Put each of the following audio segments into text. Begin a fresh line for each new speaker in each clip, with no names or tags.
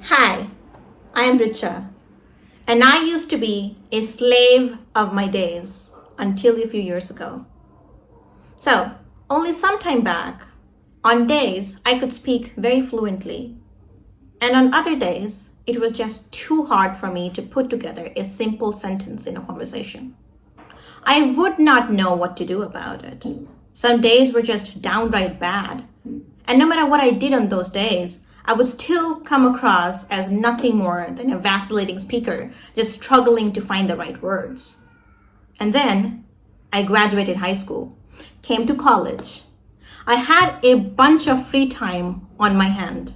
Hi, I am Richa, and I used to be a slave of my days until a few years ago. So, only some time back, on days I could speak very fluently, and on other days, it was just too hard for me to put together a simple sentence in a conversation. I would not know what to do about it. Some days were just downright bad, and no matter what I did on those days, I would still come across as nothing more than a vacillating speaker, just struggling to find the right words. And then I graduated high school, came to college. I had a bunch of free time on my hand,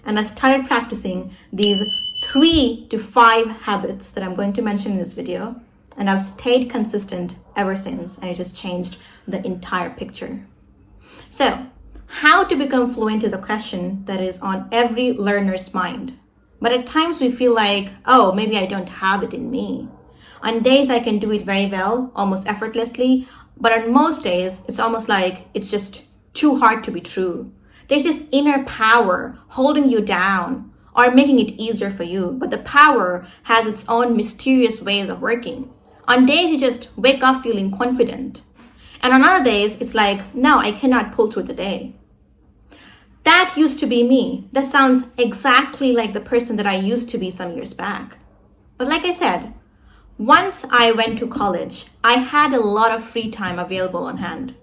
and I started practicing these 3 to 5 habits that I'm going to mention in this video, and I've stayed consistent ever since, and it just changed the entire picture. So, how to become fluent is a question that is on every learner's mind. But at times we feel like, oh, maybe I don't have it in me. On days I can do it very well, almost effortlessly, but on most days it's almost like it's just too hard to be true. There's this inner power holding you down or making it easier for you, but the power has its own mysterious ways of working. On days you just wake up feeling confident, and on other days it's like, no, I cannot pull through the day. That used to be me. That sounds exactly like the person that I used to be some years back. But like I said, once I went to college, I had a lot of free time available on hand.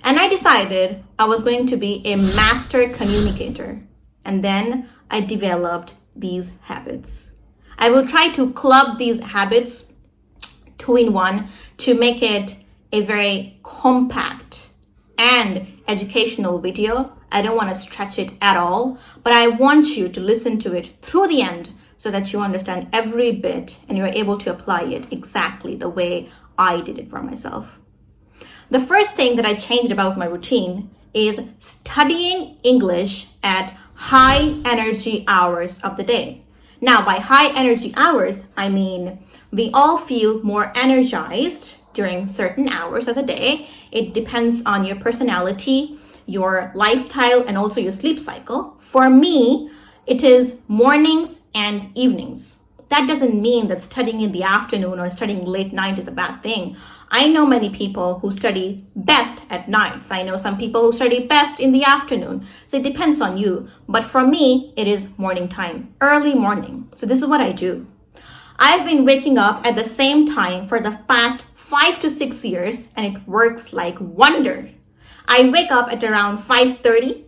And I decided I was going to be a master communicator. And then I developed these habits. I will try to club these habits 2 in 1 to make it a very compact and educational video. I don't want to stretch it at all, but I want you to listen to it through the end so that you understand every bit and you're able to apply it exactly the way I did it for myself. The first thing that I changed about my routine is studying English at high energy hours of the day. Now, by high energy hours, I mean we all feel more energized during certain hours of the day. It depends on your personality, your lifestyle, and also your sleep cycle. For me, it is mornings and evenings. That doesn't mean that studying in the afternoon or studying late night is a bad thing. I know many people who study best at nights. I know some people who study best in the afternoon. So it depends on you. But for me, it is morning time, early morning. So this is what I do. I've been waking up at the same time for the past 5 to 6 years, and it works like wonder. I wake up at around 5:30.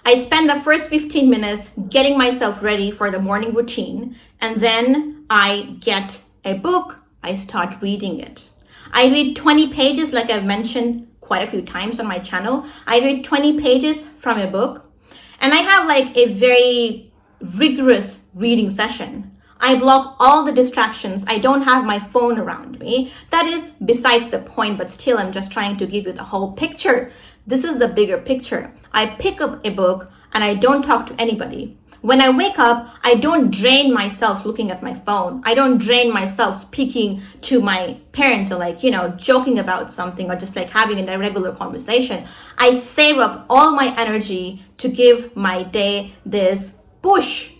I spend the first 15 minutes getting myself ready for the morning routine, and then I get a book. I start reading it. I read 20 pages, like I've mentioned quite a few times on my channel. I read 20 pages from a book, and I have like a very rigorous reading session. I block all the distractions. I don't have my phone around me. That is besides the point, but still I'm just trying to give you the whole picture. This is the bigger picture. I pick up a book and I don't talk to anybody. When I wake up, I don't drain myself looking at my phone. I don't drain myself speaking to my parents or joking about something or just like having a regular conversation. I save up all my energy to give my day this push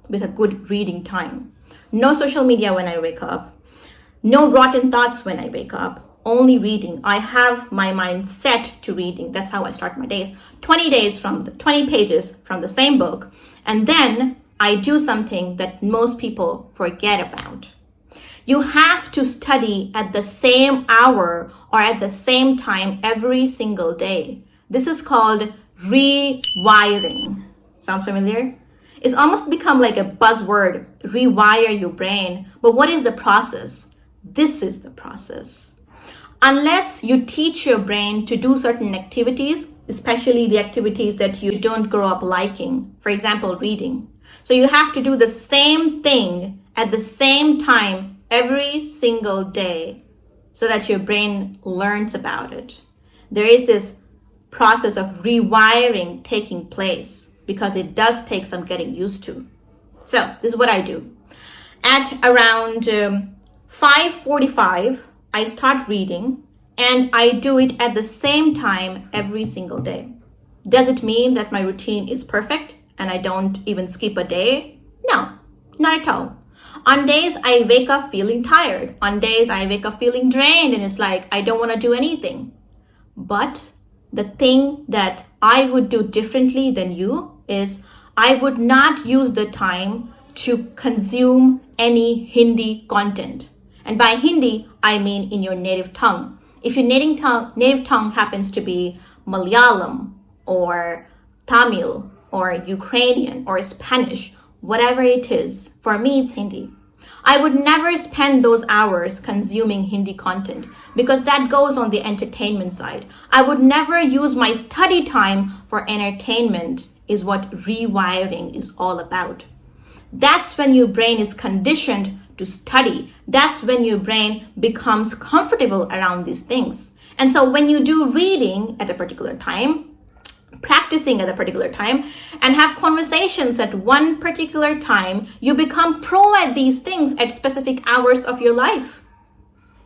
with a good reading time. No social media when I wake up. No rotten thoughts when I wake up. Only reading. I have my mind set to reading. That's how I start my days. 20 pages from the same book. And then I do something that most people forget about. You have to study at the same hour or at the same time every single day. This is called rewiring. Sounds familiar? It's almost become like a buzzword, rewire your brain. But what is the process? This is the process. Unless you teach your brain to do certain activities, especially the activities that you don't grow up liking, for example, reading. So you have to do the same thing at the same time every single day so that your brain learns about it. There is this process of rewiring taking place, because it does take some getting used to. So this is what I do. At around 5:45, I start reading, and I do it at the same time every single day. Does it mean that my routine is perfect? and I don't even skip a day? No, not at all. On days I wake up feeling tired. On days I wake up feeling drained and it's like I don't want to do anything. But the thing that I would do differently than you is I would not use the time to consume any Hindi content. And by Hindi, I mean in your native tongue. If your native tongue happens to be Malayalam or Tamil or Ukrainian or Spanish, whatever it is, for me it's Hindi. I would never spend those hours consuming Hindi content because that goes on the entertainment side. I would never use my study time for entertainment, is what rewiring is all about. That's when your brain is conditioned to study. That's when your brain becomes comfortable around these things. And so when you do reading at a particular time, practicing at a particular time, and have conversations at one particular time, you become pro at these things at specific hours of your life.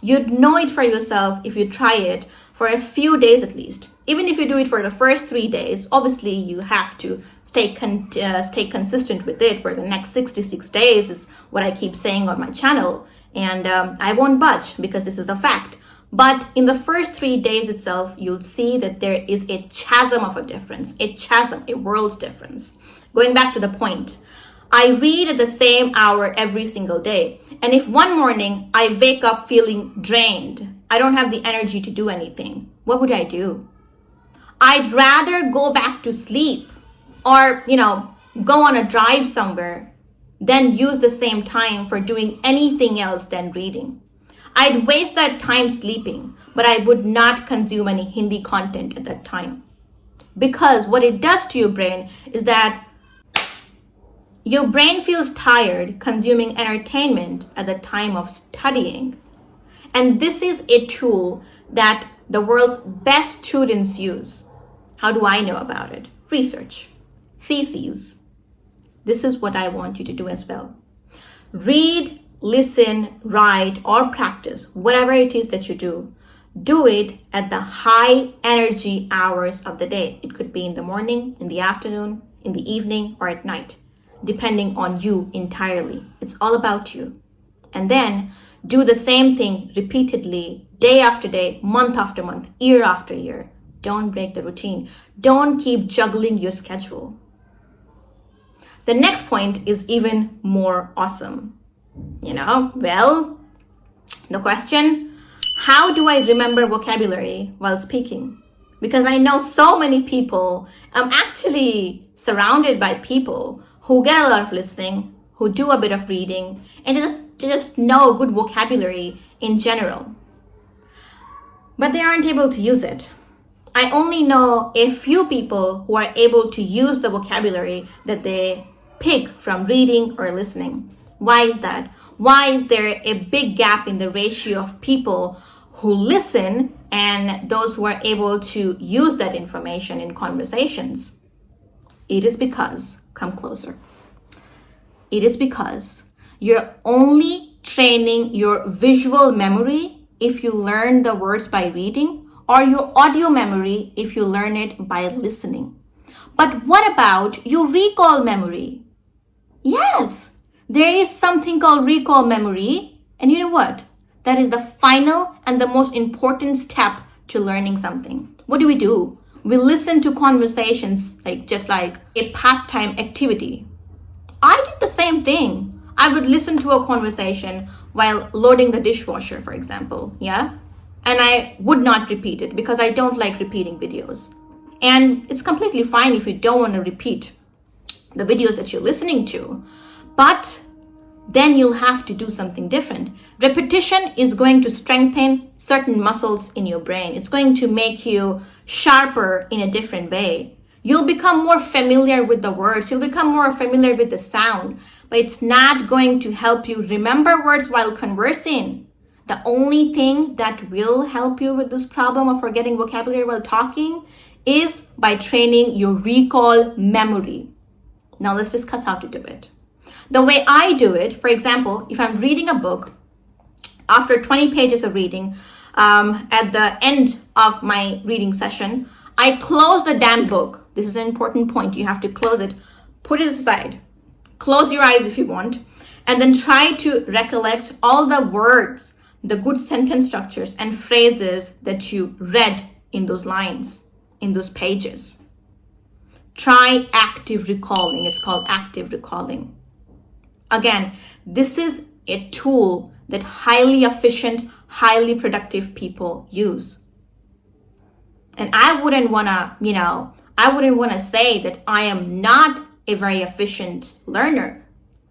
You'd know it for yourself if you try it for a few days at least. Even if you do it for the first 3 days, obviously you have to stay consistent with it for the next 66 days is what I keep saying on my channel. And I won't budge because this is a fact. But in the first 3 days itself, you'll see that there is a chasm of a difference, a world's difference. Going back to the point, I read at the same hour every single day. And if one morning I wake up feeling drained, I don't have the energy to do anything, what would I do? I'd rather go back to sleep or, go on a drive somewhere than use the same time for doing anything else than reading. I'd waste that time sleeping, but I would not consume any Hindi content at that time. Because what it does to your brain is that your brain feels tired consuming entertainment at the time of studying. And this is a tool that the world's best students use. How do I know about it? Research, theses. This is what I want you to do as well. Read, listen, write, or practice, whatever it is that you do it at the high energy hours of the day. It could be in the morning, in the afternoon, in the evening, or at night, depending on you entirely. It's all about you. And then do the same thing repeatedly, day after day, month after month, year after year. Don't break the routine. Don't keep juggling your schedule. The next point is even more awesome. The question, how do I remember vocabulary while speaking? Because I know so many people, I'm actually surrounded by people who get a lot of listening, who do a bit of reading, and just know good vocabulary in general. But they aren't able to use it. I only know a few people who are able to use the vocabulary that they pick from reading or listening. Why is that? Why is there a big gap in the ratio of people who listen and those who are able to use that information in conversations? It is because, come closer. It is because you're only training your visual memory if you learn the words by reading, or your audio memory if you learn it by listening. But what about your recall memory? Yes. There is something called recall memory. And you know what? That is the final and the most important step to learning something. What do? We listen to conversations just like a pastime activity. I did the same thing. I would listen to a conversation while loading the dishwasher, for example. Yeah? And I would not repeat it because I don't like repeating videos. And it's completely fine if you don't want to repeat the videos that you're listening to. But then you'll have to do something different. Repetition is going to strengthen certain muscles in your brain. It's going to make you sharper in a different way. You'll become more familiar with the words. You'll become more familiar with the sound. But it's not going to help you remember words while conversing. The only thing that will help you with this problem of forgetting vocabulary while talking is by training your recall memory. Now let's discuss how to do it. The way I do it, for example, if I'm reading a book, after 20 pages of reading, at the end of my reading session, I close the damn book. This is an important point. You have to close it. put it aside, close your eyes if you want, and then try to recollect all the words, the good sentence structures and phrases that you read in those lines, in those pages. Try active recalling. It's called active recalling. Again, this is a tool that highly efficient, highly productive people use. And I wouldn't want to say that I am not a very efficient learner.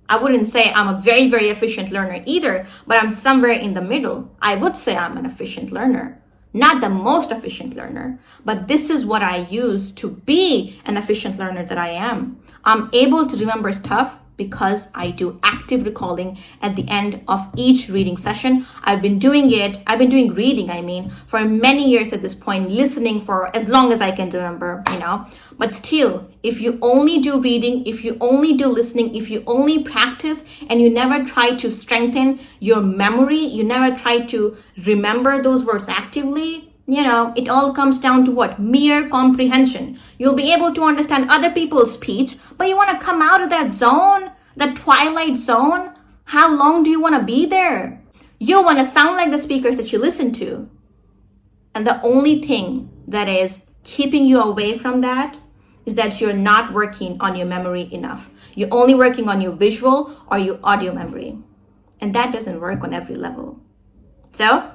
I wouldn't say I'm a very, very efficient learner either, but I'm somewhere in the middle. I would say I'm an efficient learner. Not the most efficient learner, but this is what I use to be an efficient learner that I am. I'm able to remember stuff because I do active recalling at the end of each reading session. I've been doing reading, for many years at this point, listening for as long as I can remember, But still, if you only do reading, if you only do listening, if you only practice and you never try to strengthen your memory, you never try to remember those words actively, it all comes down to what? Mere comprehension. You'll be able to understand other people's speech, but you want to come out of that zone, that twilight zone. How long do you want to be there? You want to sound like the speakers that you listen to. And the only thing that is keeping you away from that is that you're not working on your memory enough. You're only working on your visual or your audio memory. And that doesn't work on every level. So,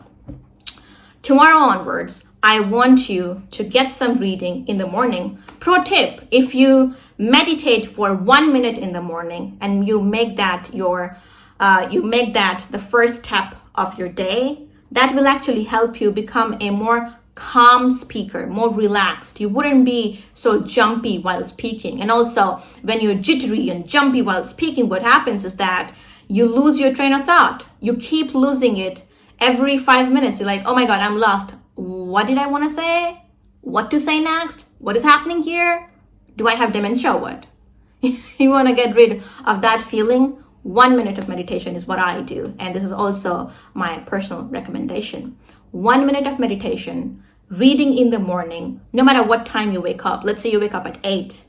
tomorrow onwards, I want you to get some reading in the morning. Pro tip, if you meditate for 1 minute in the morning and you make that the first step of your day, that will actually help you become a more calm speaker, more relaxed. You wouldn't be so jumpy while speaking. And also, when you're jittery and jumpy while speaking, what happens is that you lose your train of thought. You keep losing it. Every 5 minutes, you're like, oh my God, I'm lost. What did I want to say? What to say next? What is happening here? Do I have dementia or what? You want to get rid of that feeling? 1 minute of meditation is what I do. And this is also my personal recommendation. 1 minute of meditation, reading in the morning, no matter what time you wake up. Let's say you wake up at 8.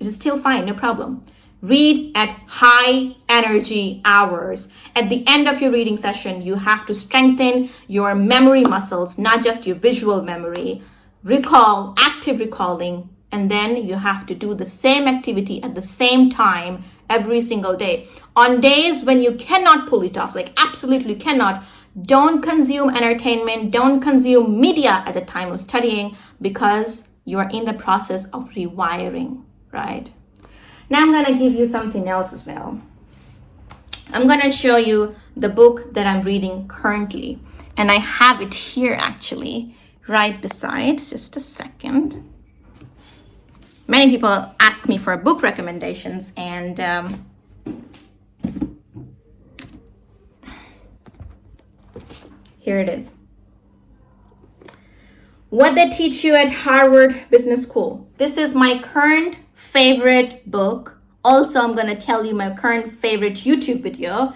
It is still fine, no problem. Read at high energy hours. At the end of your reading session, you have to strengthen your memory muscles, not just your visual memory. Recall, active recalling, and then you have to do the same activity at the same time every single day. On days when you cannot pull it off, like absolutely cannot, don't consume entertainment, don't consume media at the time of studying because you are in the process of rewiring, right? Now I'm going to give you something else as well. I'm going to show you the book that I'm reading currently. And I have it here actually, right beside. Just a second. Many people ask me for book recommendations and here it is. What They Teach You at Harvard Business School. This is my current favorite book. Also, I'm going to tell you my current favorite YouTube video.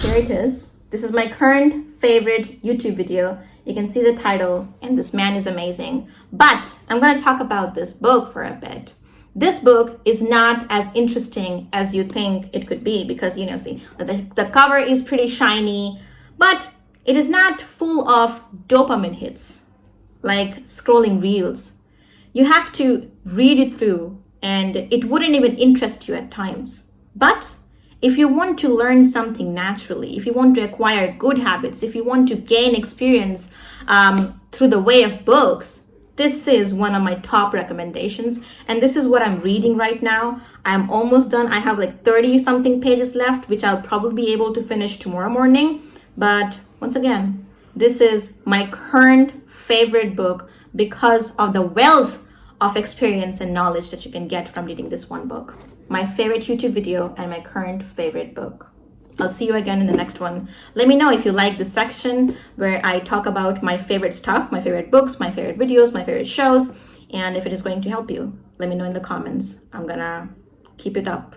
Here it is. This is my current favorite YouTube video. You can see the title, and this man is amazing. But I'm going to talk about this book for a bit. This book is not as interesting as you think it could be because, see, the cover is pretty shiny, but it is not full of dopamine hits, like scrolling reels. You have to read it through, and it wouldn't even interest you at times. But if you want to learn something naturally, if you want to acquire good habits, if you want to gain experience through the way of books, this is one of my top recommendations. And this is what I'm reading right now. I'm almost done. I have like 30 something pages left, which I'll probably be able to finish tomorrow morning. But once again, this is my current favorite book because of the wealth of experience and knowledge that you can get from reading this one book. My favorite YouTube video and my current favorite book. I'll see you again in the next one. Let me know if you like this section where I talk about my favorite stuff, my favorite books, my favorite videos, my favorite shows, and if it is going to help you. Let me know in the comments. I'm gonna keep it up.